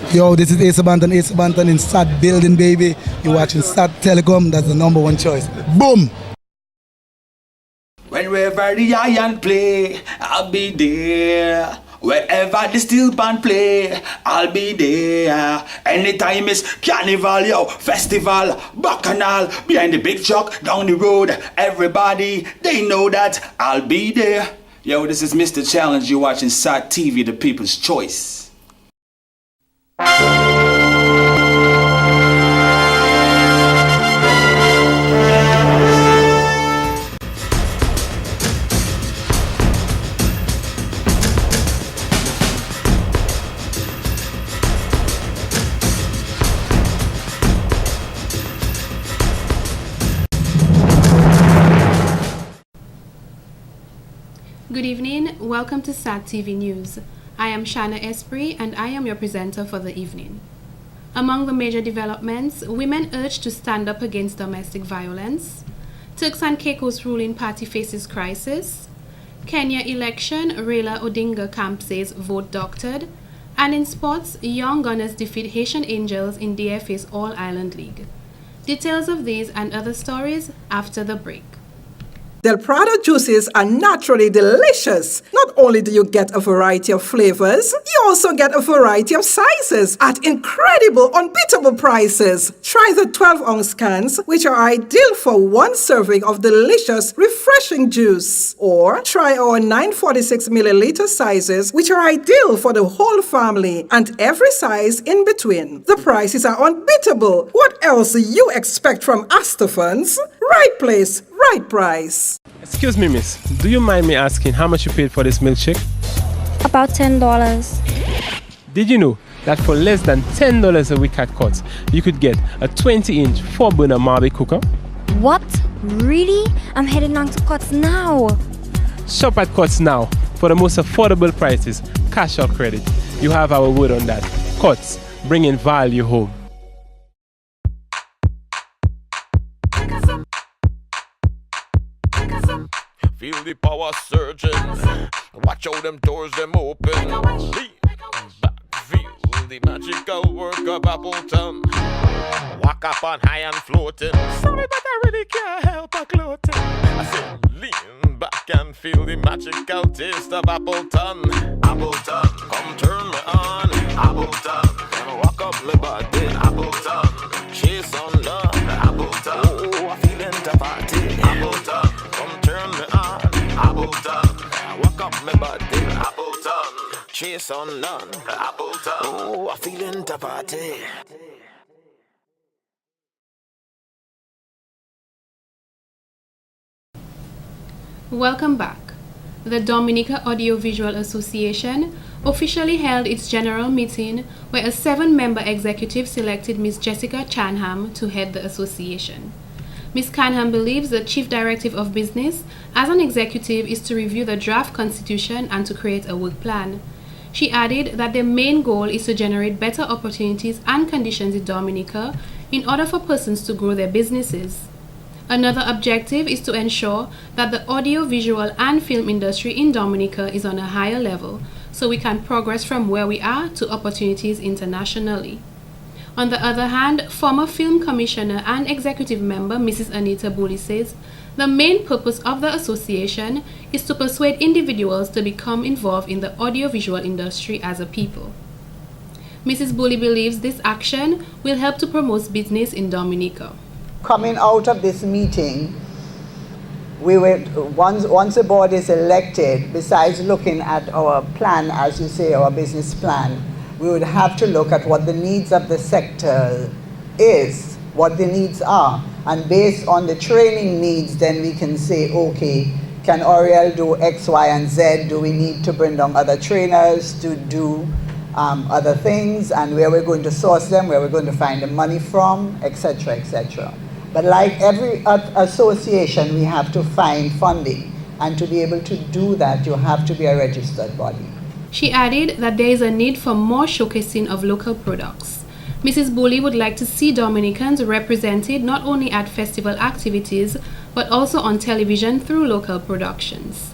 Yo, this is Ace Banton in SAT building, baby. You're watching SAT Telecom, that's the number one choice. Boom! Whenever the iron play, I'll be there. Wherever the steel band play, I'll be there. Anytime it's carnival, yo, festival, bacchanal, behind the big truck, down the road, everybody, they know that I'll be there. Yo, this is Mr. Challenge, you're watching SAT TV, the people's choice. Good evening, welcome to SAT TV News. I am Shana Esprit and I am your presenter for the evening. Among the major developments, women urged to stand up against domestic violence. Turks and Caicos ruling party faces crisis. Kenya election, Raila Odinga camp says vote doctored. And in sports, Young Gunners defeat Haitian Angels in DFA's All-Ireland League. Details of these and other stories after the break. Del Prado juices are naturally delicious. Not only do you get a variety of flavors, you also get a variety of sizes at incredible, unbeatable prices. Try the 12-ounce cans, which are ideal for one serving of delicious, refreshing juice. Or try our 946 milliliter sizes, which are ideal for the whole family and every size in between. The prices are unbeatable. What else do you expect from Astafans? Right place, right price. Excuse me, miss. Do you mind me asking how much you paid for this milkshake? About $10. Did you know that for less than $10 a week at Cots, you could get a 20-inch 4-burner Marby cooker? What? Really? I'm heading down to Cots now. Shop at Cots now for the most affordable prices, cash or credit. You have our word on that. Cots, bringing value home. Feel the power surging. Watch how them doors them open. Lean back, feel the magical work of Appleton. Walk up on high and floating. Sorry, but I really can't help but gloating. I said lean back and feel the magical taste of Appleton. Appleton, come turn me on. Appleton, walk up my body. Appleton, chase on the Appleton. Oh, I feel into party. Appleton, come turn me on. Appleton, walk up my body. Appleton, chase on none. Appleton, oh, I feel into party. Welcome back. The Dominica Audiovisual Association officially held its general meeting where a 7-member executive selected Ms. Jessica Chanham to head the association. Ms. Canham believes the Chief Directive of Business as an executive is to review the draft constitution and to create a work plan. She added that their main goal is to generate better opportunities and conditions in Dominica in order for persons to grow their businesses. Another objective is to ensure that the audio-visual and film industry in Dominica is on a higher level so we can progress from where we are to opportunities internationally. On the other hand, former film commissioner and executive member Mrs. Anita Booley says the main purpose of the association is to persuade individuals to become involved in the audiovisual industry as a people. Mrs. Booley believes this action will help to promote business in Dominica. Coming out of this meeting, we will, once the board is elected, besides looking at our plan, as you say, our business plan, we would have to look at what the needs of the sector is, what the needs are. And based on the training needs, then we can say, okay, can Oriel do X, Y, and Z? Do we need to bring down other trainers to do other things? And where we're going to source them, where we're going to find the money from, etc., etc. But like every association, we have to find funding. And to be able to do that, you have to be a registered body. She added that there is a need for more showcasing of local products. Mrs. Booley would like to see Dominicans represented not only at festival activities, but also on television through local productions.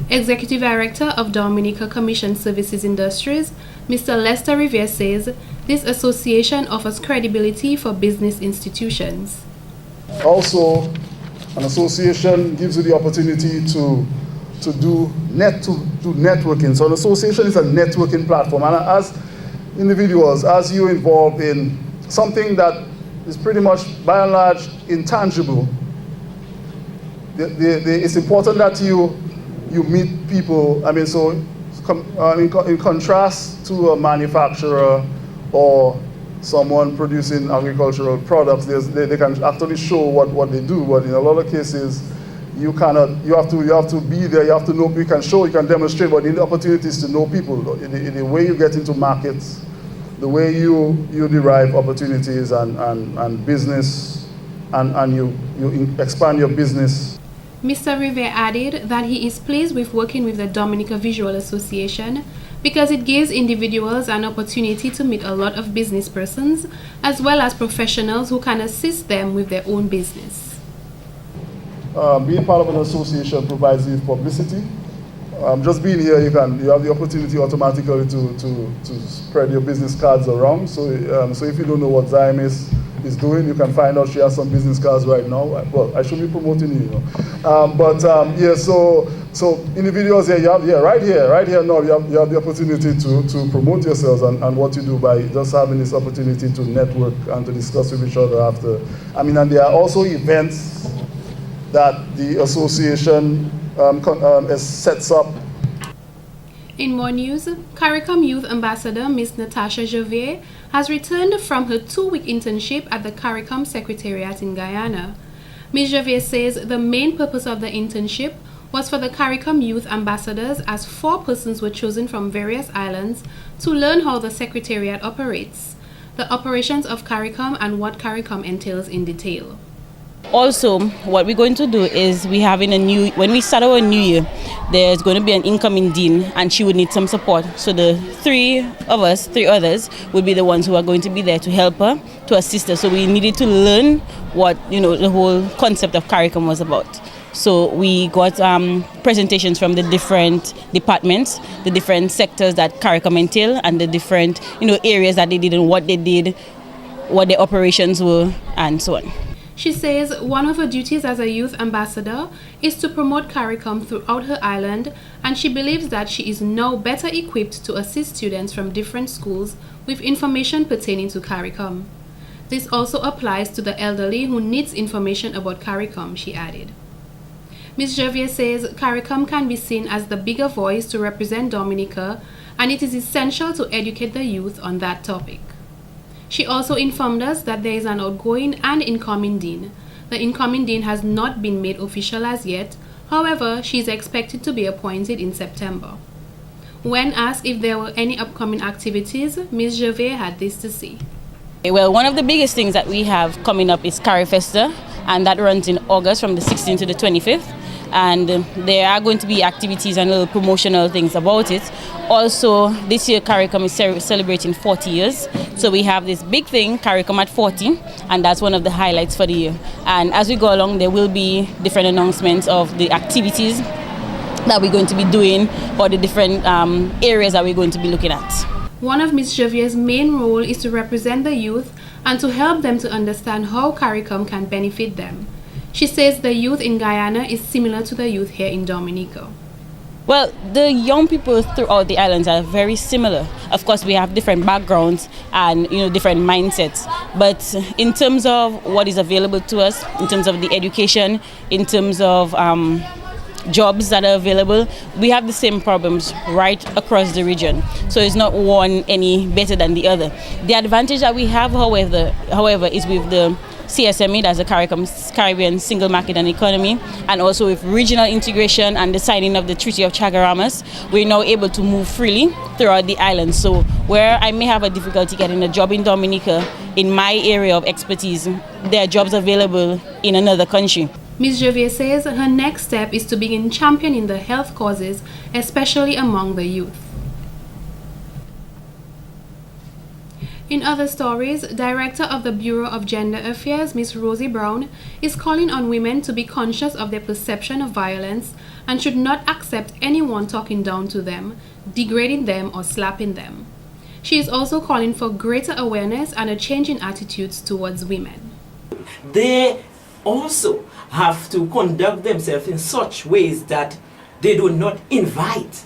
Executive Director of Dominica Commission Services Industries, Mr. Lester Riviere says this association offers credibility for business institutions. Also, an association gives you the opportunity to do networking. So an association is a networking platform, and as individuals, as you're involved in something that is pretty much by and large intangible, it's important that you meet people. I mean, so in contrast to a manufacturer or someone producing agricultural products, they can actually show what they do, but in a lot of cases, you have to be there, you have to know, you can show, you can demonstrate, but the opportunity is to know people, in the way you get into markets, the way you derive opportunities and business, and you expand your business. Mr. Riviere added that he is pleased with working with the Dominica Visual Association because it gives individuals an opportunity to meet a lot of business persons as well as professionals who can assist them with their own business. Being part of an association provides you publicity. Just being here, you have the opportunity automatically to spread your business cards around. So if you don't know what Zyme is doing, you can find out. She has some business cards right now. Well, I should be promoting you, So individuals here, right here now, you have the opportunity to promote yourselves and what you do by just having this opportunity to network and to discuss with each other after. I mean, and there are also events that the association sets up. In more news, CARICOM Youth Ambassador Ms. Natasha Javier has returned from her 2-week internship at the CARICOM Secretariat in Guyana. Ms. Javier says the main purpose of the internship was for the CARICOM Youth Ambassadors, as 4 persons were chosen from various islands to learn how the Secretariat operates, the operations of CARICOM and what CARICOM entails in detail. Also, what we're going to do is when we start our new year, there's going to be an incoming dean and she would need some support. So the 3 others would be the ones who are going to be there to help her, to assist her. So we needed to learn what, the whole concept of CARICOM was about. So we got presentations from the different departments, the different sectors that CARICOM entail, and the different, areas that they did and what they did, what their operations were, and so on. She says one of her duties as a youth ambassador is to promote CARICOM throughout her island, and she believes that she is now better equipped to assist students from different schools with information pertaining to CARICOM. This also applies to the elderly who needs information about CARICOM, she added. Ms. Javier says CARICOM can be seen as the bigger voice to represent Dominica, and it is essential to educate the youth on that topic. She also informed us that there is an outgoing and incoming dean. The incoming dean has not been made official as yet, however, she is expected to be appointed in September. When asked if there were any upcoming activities, Ms. Javier had this to say. Well, one of the biggest things that we have coming up is CARIFESTA, and that runs in August from the 16th to the 25th. And there are going to be activities and little promotional things about it. Also, this year CARICOM is celebrating 40 years. So we have this big thing, CARICOM at 40, and that's one of the highlights for the year. And as we go along, there will be different announcements of the activities that we're going to be doing or the different areas that we're going to be looking at. One of Ms. Javier's main role is to represent the youth and to help them to understand how CARICOM can benefit them. She says the youth in Guyana is similar to the youth here in Dominica. Well, the young people throughout the islands are very similar. Of course, we have different backgrounds and different mindsets. But in terms of what is available to us, in terms of the education, in terms of jobs that are available, we have the same problems right across the region. So it's not one any better than the other. The advantage that we have, however, is with the CSME, that's the Caribbean Single Market and Economy, and also with regional integration and the signing of the Treaty of Chaguaramas, we're now able to move freely throughout the island. So where I may have a difficulty getting a job in Dominica, in my area of expertise, there are jobs available in another country. Ms. Javier says her next step is to begin championing the health causes, especially among the youth. In other stories, Director of the Bureau of Gender Affairs, Ms. Rosie Brown, is calling on women to be conscious of their perception of violence and should not accept anyone talking down to them, degrading them, or slapping them. She is also calling for greater awareness and a change in attitudes towards women. They also have to conduct themselves in such ways that they do not invite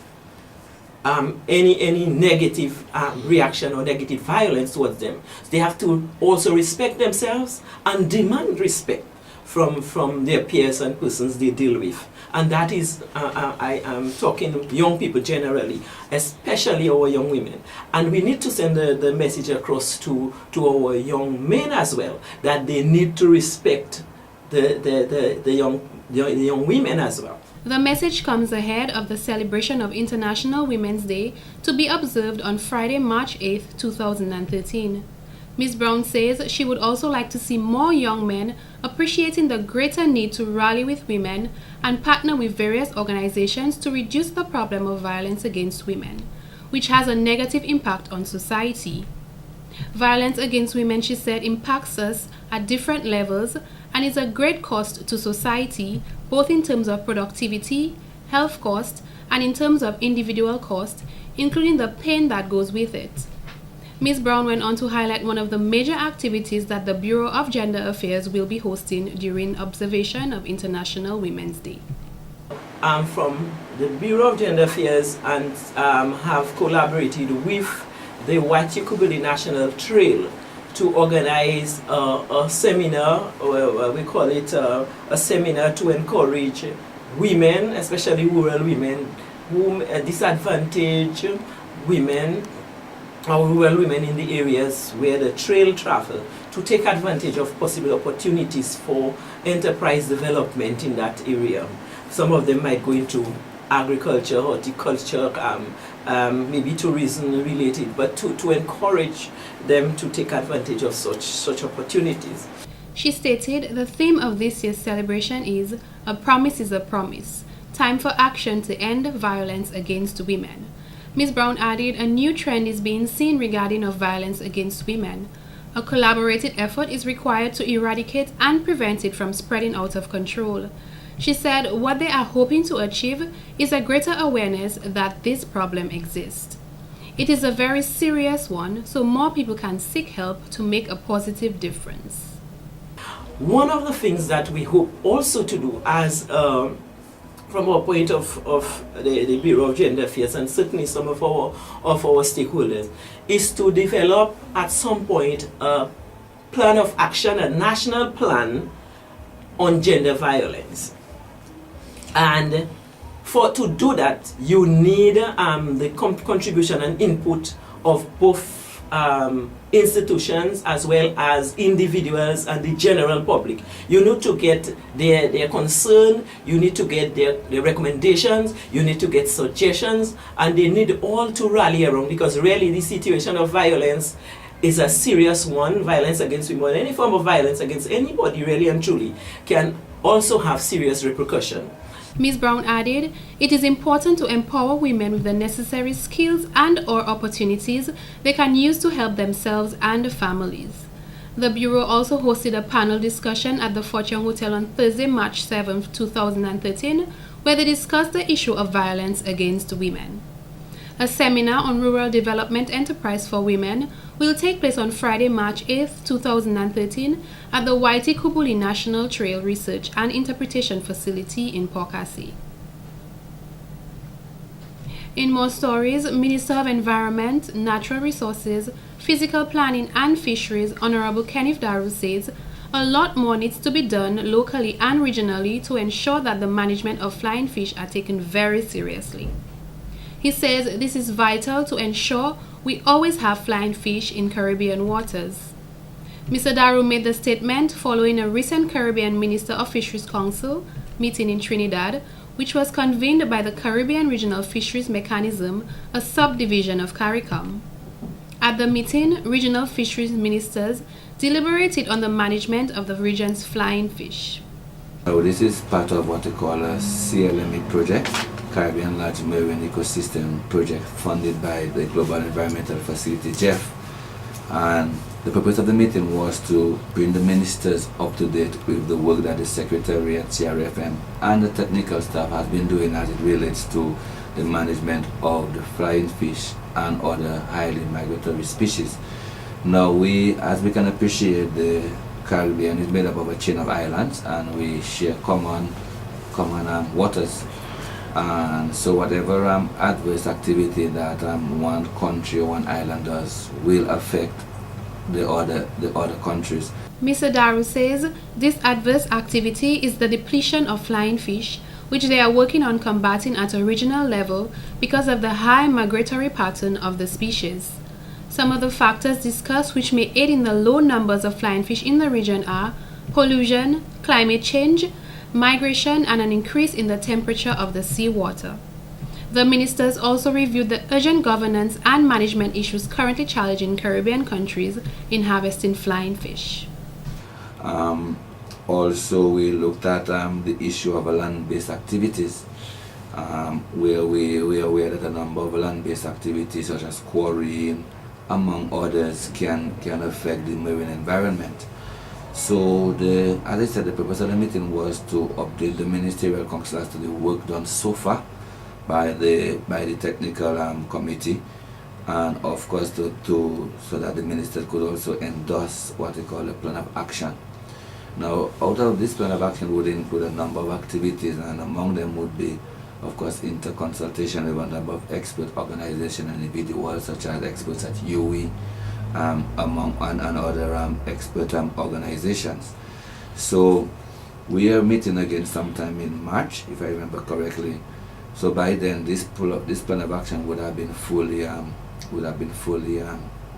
any negative reaction or negative violence towards them. They have to also respect themselves and demand respect from their peers and persons they deal with. And that is, I am talking young people generally, especially our young women. And we need to send the message across to our young men as well, that they need to respect the young women as well. The message comes ahead of the celebration of International Women's Day to be observed on Friday, March 8, 2013. Ms. Brown says she would also like to see more young men appreciating the greater need to rally with women and partner with various organizations to reduce the problem of violence against women, which has a negative impact on society. Violence against women, she said, impacts us at different levels and is a great cost to society, both in terms of productivity, health cost, and in terms of individual cost, including the pain that goes with it. Ms. Brown went on to highlight one of the major activities that the Bureau of Gender Affairs will be hosting during observation of International Women's Day. I'm from the Bureau of Gender Affairs and have collaborated with the Waitukubuli National Trail to organize a seminar, or we call it a seminar to encourage women, especially rural women, disadvantaged women, or rural women in the areas where the trail travel, to take advantage of possible opportunities for enterprise development in that area. Some of them might go into agriculture, horticulture, maybe tourism related, but to encourage them to take advantage of such opportunities. She stated the theme of this year's celebration is "A Promise is a Promise, time for action to end violence against women." Ms. Brown added a new trend is being seen regarding of violence against women. A collaborated effort is required to eradicate and prevent it from spreading out of control. She said what they are hoping to achieve is a greater awareness that this problem exists. It is a very serious one, so more people can seek help to make a positive difference. One of the things that we hope also to do as from our point of the Bureau of Gender Affairs, and certainly some of our stakeholders, is to develop at some point a plan of action, a national plan on gender violence. And to do that, you need the contribution and input of both institutions as well as individuals and the general public. You need to get their concern, you need to get their recommendations, you need to get suggestions, and they need all to rally around, because really the situation of violence is a serious one. Violence against women, any form of violence against anybody really and truly, can also have serious repercussion. Ms. Brown added, it is important to empower women with the necessary skills and/or opportunities they can use to help themselves and families. The Bureau also hosted a panel discussion at the Fortune Hotel on Thursday, March 7, 2013, where they discussed the issue of violence against women. A seminar on rural development enterprise for women will take place on Friday, March 8, 2013 at the Waitukubuli National Trail Research and Interpretation Facility in Pawcassie. In more stories, Minister of Environment, Natural Resources, Physical Planning and Fisheries, Honorable Kenneth Daru says a lot more needs to be done locally and regionally to ensure that the management of flying fish are taken very seriously. He says this is vital to ensure we always have flying fish in Caribbean waters. Mr. Daru made the statement following a recent Caribbean Minister of Fisheries Council meeting in Trinidad, which was convened by the Caribbean Regional Fisheries Mechanism, a subdivision of CARICOM. At the meeting, regional fisheries ministers deliberated on the management of the region's flying fish. So this is part of what we call a CLME project, Caribbean Large Marine Ecosystem Project, funded by the Global Environmental Facility, GEF. And the purpose of the meeting was to bring the ministers up to date with the work that the Secretariat, CRFM, and the technical staff has been doing as it relates to the management of the flying fish and other highly migratory species. Now as we can appreciate, the Caribbean is made up of a chain of islands, and we share common waters. And so whatever adverse activity that one country or one island does will affect the other countries. Mr. Daru says this adverse activity is the depletion of flying fish, which they are working on combating at a regional level because of the high migratory pattern of the species. Some of the factors discussed which may aid in the low numbers of flying fish in the region are pollution, climate change, migration, and an increase in the temperature of the seawater. The ministers also reviewed the urgent governance and management issues currently challenging Caribbean countries in harvesting flying fish. Also, we looked at the issue of land-based activities, where we are aware that a number of land-based activities such as quarrying, among others, can affect the marine environment. So, as I said, the purpose of the meeting was to update the ministerial council as to the work done so far by the technical committee, and of course so that the minister could also endorse what they call a plan of action. Now, out of this plan of action would include a number of activities, and among them would be, of course, interconsultation with a number of expert organizations and individuals, such as experts at UE, among and other expert organizations. So we are meeting again sometime in March, if I remember correctly. So by then, this plan of action would have been fully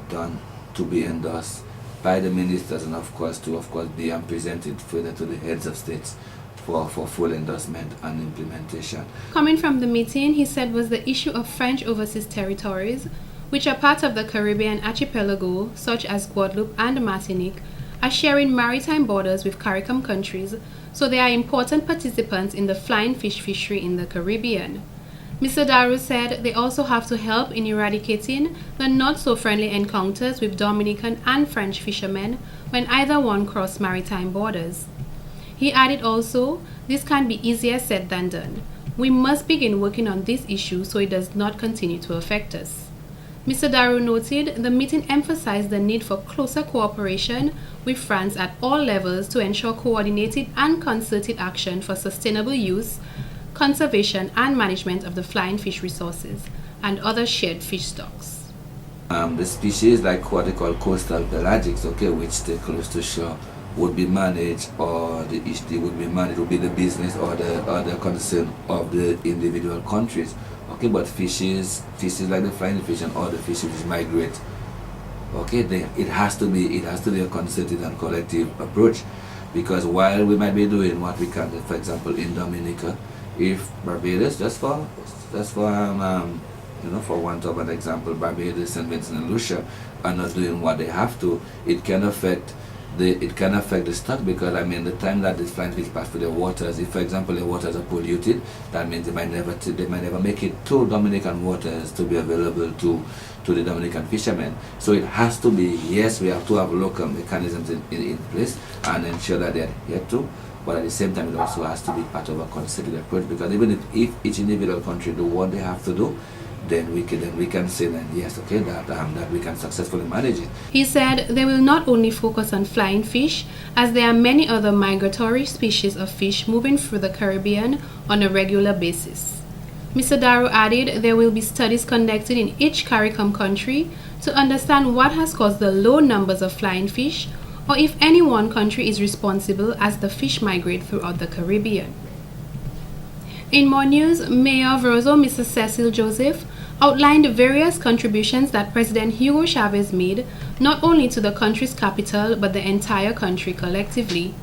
done to be endorsed by the ministers, and of course be presented further to the heads of states for full endorsement and implementation. Coming from the meeting, he said, was the issue of French overseas territories, which are part of the Caribbean archipelago, such as Guadeloupe and Martinique, are sharing maritime borders with CARICOM countries, so they are important participants in the flying fish fishery in the Caribbean. Mr. Daru said they also have to help in eradicating the not-so-friendly encounters with Dominican and French fishermen when either one cross maritime borders. He added also, this can be easier said than done. We must begin working on this issue so it does not continue to affect us. Mr. Daru noted the meeting emphasized the need for closer cooperation with France at all levels to ensure coordinated and concerted action for sustainable use, conservation and management of the flying fish resources and other shared fish stocks. The species like what they call coastal pelagics, which stay close to shore, would be managed, or would be the business or the concern of the individual countries. But fishes like the flying fish and other fishes which migrate, it has to be a concerted and collective approach, because while we might be doing what we can, for example, in Dominica, if Barbados, just for want of an example, Barbados and Vincent and Lucia are not doing what they have to, it can affect the stock, because the time that these flying fish pass through the waters, if for example the waters are polluted, that means they might never make it to Dominican waters to be available to the Dominican fishermen. So it has to be, yes, we have to have local mechanisms in place and ensure that they are adhered to, but at the same time it also has to be part of a concerted approach, because even if each individual country do what they have to do, then we can say that yes, that we can successfully manage it. He said they will not only focus on flying fish, as there are many other migratory species of fish moving through the Caribbean on a regular basis. Mr. Daru added there will be studies conducted in each CARICOM country to understand what has caused the low numbers of flying fish, or if any one country is responsible as the fish migrate throughout the Caribbean. In more news, Mayor of Roseau, Mrs. Cecile Joseph, outlined various contributions that President Hugo Chavez made, not only to the country's capital, but the entire country collectively.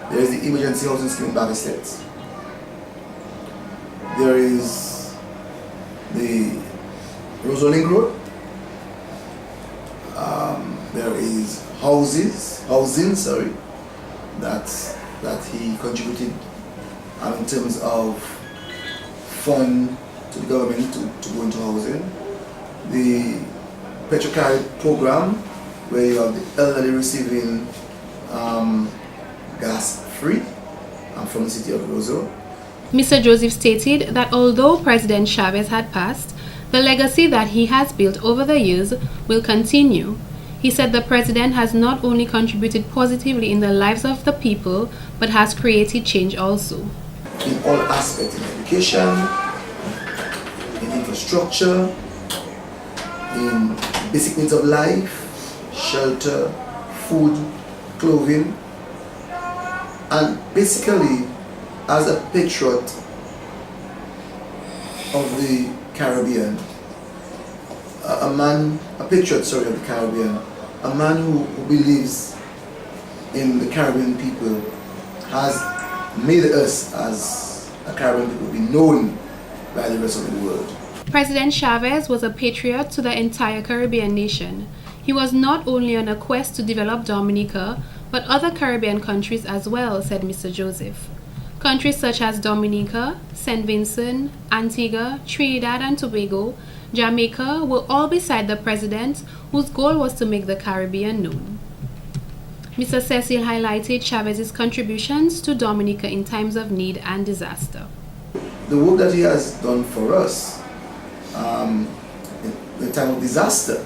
There is the emergency housing scheme in Baga State. There is the Roseau Link Road. There is housing, that he contributed in terms of fund to the government to go into housing. The Petrocard program, where you have the elderly receiving gas free from the city of Roseau. Mr. Joseph stated that although President Chavez had passed, the legacy that he has built over the years will continue. He said the president has not only contributed positively in the lives of the people, but has created change also. In all aspects, in education, in infrastructure, in basic needs of life, shelter, food, clothing, and basically as a patriot of the Caribbean, a patriot of the Caribbean, a man who believes in the Caribbean people, has made us as a Caribbean people be known by the rest of the world. President Chavez was a patriot to the entire Caribbean nation. He was not only on a quest to develop Dominica, but other Caribbean countries as well, said Mr. Joseph. Countries such as Dominica, St. Vincent, Antigua, Trinidad and Tobago, Jamaica were all beside the president, whose goal was to make the Caribbean known. Mr. Cecil highlighted Chavez's contributions to Dominica in times of need and disaster. The work that he has done for us in the time of disaster,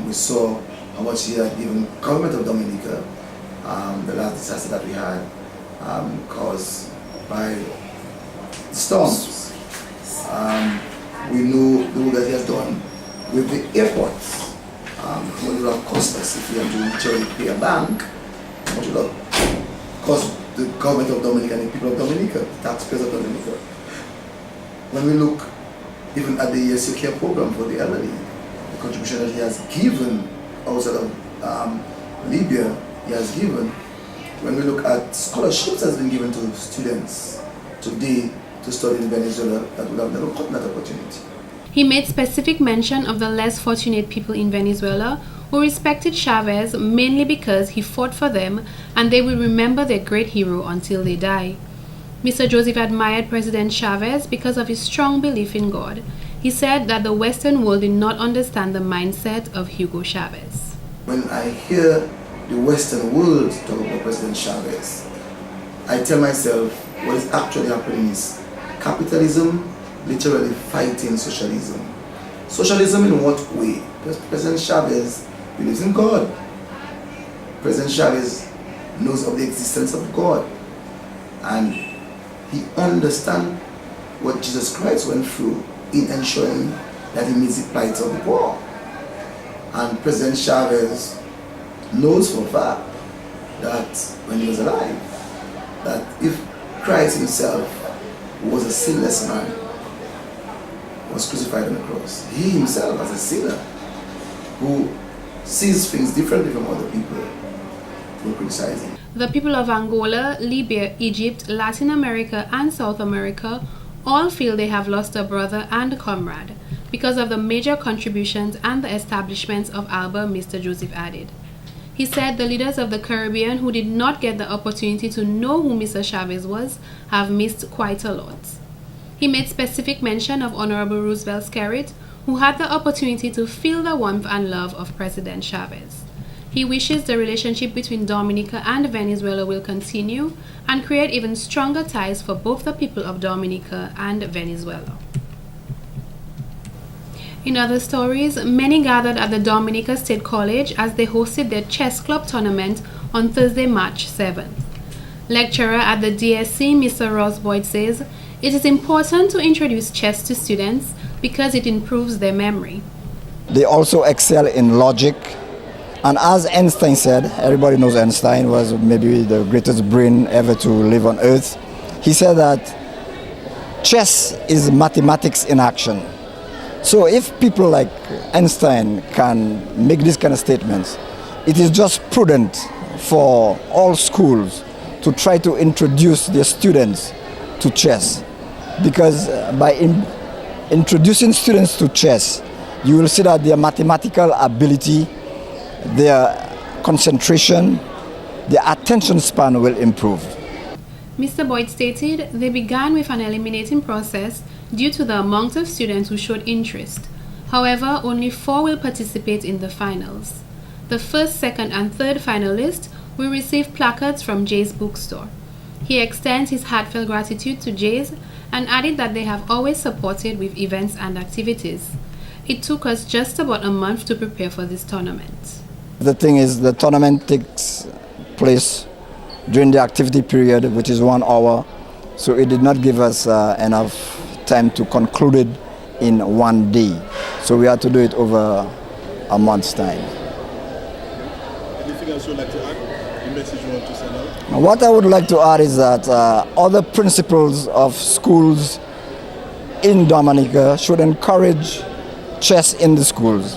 we saw how much he had given government of Dominica, the last disaster that we had caused by storms. We know the work that he has done with the airports. What would have cost us if we had to literally pay a bank? What would have cost the government of Dominica and the people of Dominica, the taxpayers of Dominica? When we look even at the ESU care program for the elderly, the contribution that he has given outside of Libya, he has given. When we look at scholarships that's been given to students today to study in Venezuela that would have never gotten that opportunity. He made specific mention of the less fortunate people in Venezuela who respected Chavez mainly because he fought for them and they will remember their great hero until they die. Mr. Joseph admired President Chavez because of his strong belief in God. He said that the Western world did not understand the mindset of Hugo Chavez. When I hear the Western world talk about President Chavez, I tell myself what is actually happening is capitalism literally fighting socialism. Socialism in what way? Because President Chavez believes in God. President Chavez knows of the existence of God. And he understands what Jesus Christ went through in ensuring that he meets the plight of the poor. And President Chavez knows for a fact that when he was alive, that if Christ himself was a sinless man, was crucified on the cross, he himself as a sinner who sees things differently from other people will criticize him. The people of Angola, Libya, Egypt, Latin America and South America all feel they have lost a brother and a comrade because of the major contributions and the establishments of ALBA, Mr. Joseph added. He said the leaders of the Caribbean who did not get the opportunity to know who Mr. Chavez was have missed quite a lot. He made specific mention of Honorable Roosevelt Skerrit, who had the opportunity to feel the warmth and love of President Chavez. He wishes the relationship between Dominica and Venezuela will continue and create even stronger ties for both the people of Dominica and Venezuela. In other stories, many gathered at the Dominica State College as they hosted their chess club tournament on Thursday, March 7th. Lecturer at the DSC, Mr. Ross Boyd says, it is important to introduce chess to students because it improves their memory. They also excel in logic. And as Einstein said, everybody knows Einstein was maybe the greatest brain ever to live on earth. He said that chess is mathematics in action. So if people like Einstein can make these kind of statements, it is just prudent for all schools to try to introduce their students to chess. Because by introducing students to chess, you will see that their mathematical ability, their concentration, their attention span will improve. Mr. Boyd stated they began with an eliminating process due to the amount of students who showed interest. However, only 4 will participate in the finals. The first, second, and third finalists will receive placards from Jay's bookstore. He extends his heartfelt gratitude to Jays and added that they have always supported with events and activities. It took us just about a month to prepare for this tournament. The thing is, the tournament takes place during the activity period, which is 1 hour, so it did not give us enough time to conclude it in one day. So we had to do it over a month's time. Anything else you would like to add? The message you want to send out? What I would like to add is that other principals of schools in Dominica should encourage chess in the schools.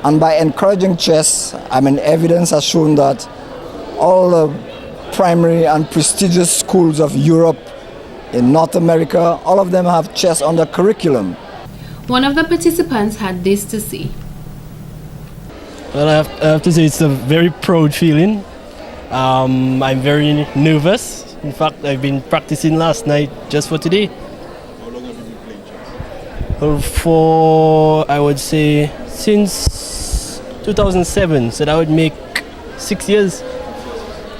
And by encouraging chess, evidence has shown that all the primary and prestigious schools of Europe, in North America, all of them have chess on their curriculum. One of the participants had this to say. Well, I have to say it's a very proud feeling. I'm very nervous. In fact, I've been practicing last night just for today. How long have you been playing chess? Well, for, I would say, since 2007, so that would make 6 years.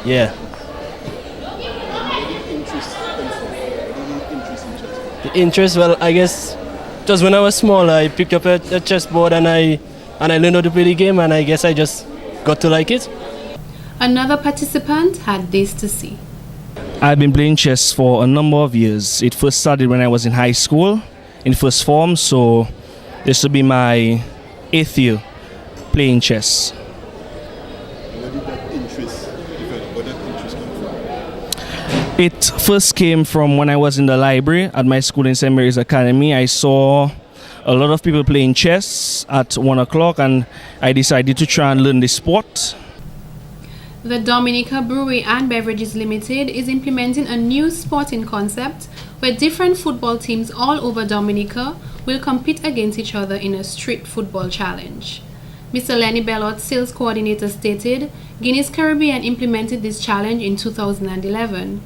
Yeah. The interest, well, I guess just when I was small, I picked up a chessboard and I learned how to play the game, and I guess I just got to like it. Another participant had this to say. I've been playing chess for a number of years. It first started when I was in high school, in first form, so this will be my 8th year playing chess. Where did that interest develop? Where did that interest come from? It first came from when I was in the library at my school in St. Mary's Academy. I saw a lot of people playing chess at 1 o'clock, and I decided to try and learn the sport. The Dominica Brewery and Beverages Limited is implementing a new sporting concept where different football teams all over Dominica will compete against each other in a street football challenge. Mr. Lenny Bellot, sales coordinator, stated Guinness Caribbean implemented this challenge in 2011.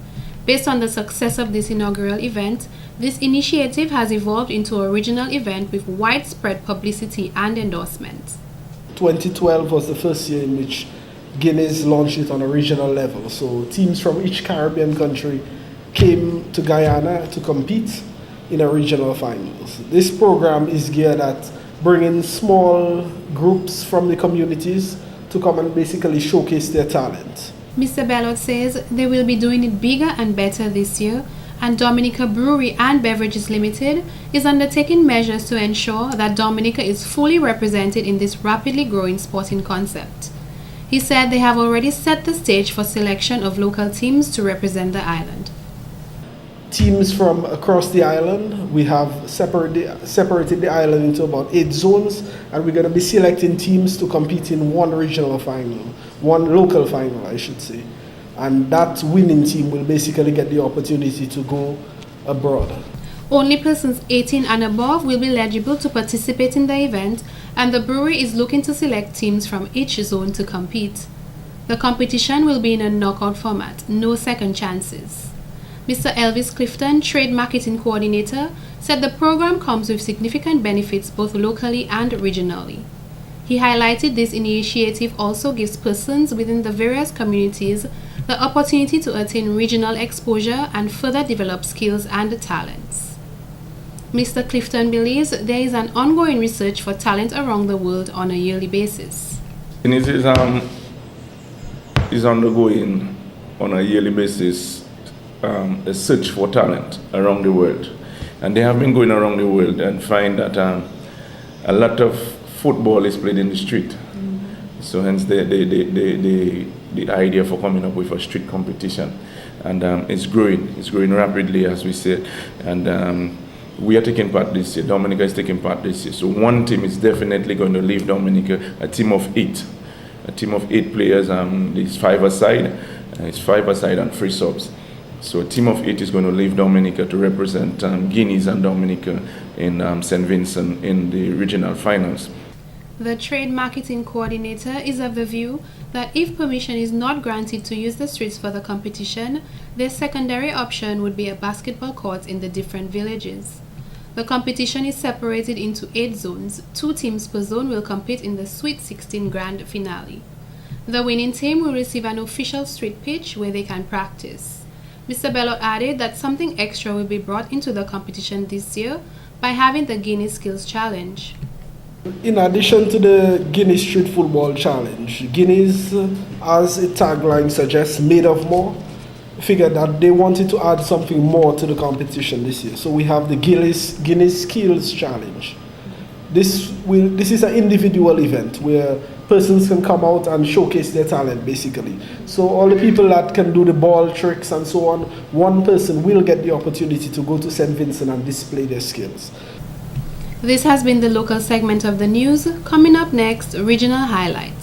Based on the success of this inaugural event, this initiative has evolved into a regional event with widespread publicity and endorsement. 2012 was the first year in which Guinness launched it on a regional level. So teams from each Caribbean country came to Guyana to compete in a regional finals. This program is geared at bringing small groups from the communities to come and basically showcase their talent. Mr. Bellot says they will be doing it bigger and better this year, and Dominica Brewery and Beverages Limited is undertaking measures to ensure that Dominica is fully represented in this rapidly growing sporting concept. He said they have already set the stage for selection of local teams to represent the island. Teams from across the island, we have separated the island into about 8 zones, and we're going to be selecting teams to compete in one regional final, one local final, I should say. And that winning team will basically get the opportunity to go abroad. Only persons 18 and above will be eligible to participate in the event, and the brewery is looking to select teams from each zone to compete. The competition will be in a knockout format, no second chances. Mr. Elvis Clifton, Trade Marketing Coordinator, said the program comes with significant benefits both locally and regionally. He highlighted this initiative also gives persons within the various communities the opportunity to attain regional exposure and further develop skills and talents. Mr. Clifton believes there is an ongoing research for talent around the world on a yearly basis. Guinness is undergoing on a yearly basis a search for talent around the world. And they have been going around the world and find that a lot of football is played in the street. So hence the idea for coming up with a street competition. And it's growing rapidly, as we said. And we are taking part this year. Dominica is taking part this year. So one team is definitely going to leave Dominica, a team of 8. A team of 8 players, it's 5-a-side. It's 5-a-side and 3 subs. So a team of 8 is going to leave Dominica to represent Guineas and Dominica in St. Vincent in the regional finals. The Trade Marketing Coordinator is of the view that if permission is not granted to use the streets for the competition, their secondary option would be a basketball court in the different villages. The competition is separated into 8 zones. 2 teams per zone will compete in the Sweet 16 Grand Finale. The winning team will receive an official street pitch where they can practice. Mr. Bello added that something extra will be brought into the competition this year by having the Guinness Skills Challenge. In addition to the Guinness Street Football Challenge, Guinness, as its tagline suggests, made of more, figured that they wanted to add something more to the competition this year. So we have the Guinness Skills Challenge. This is an individual event where persons can come out and showcase their talent, basically. So all the people that can do the ball tricks and so on, one person will get the opportunity to go to St. Vincent and display their skills. This has been the local segment of the news. Coming up next, regional highlights.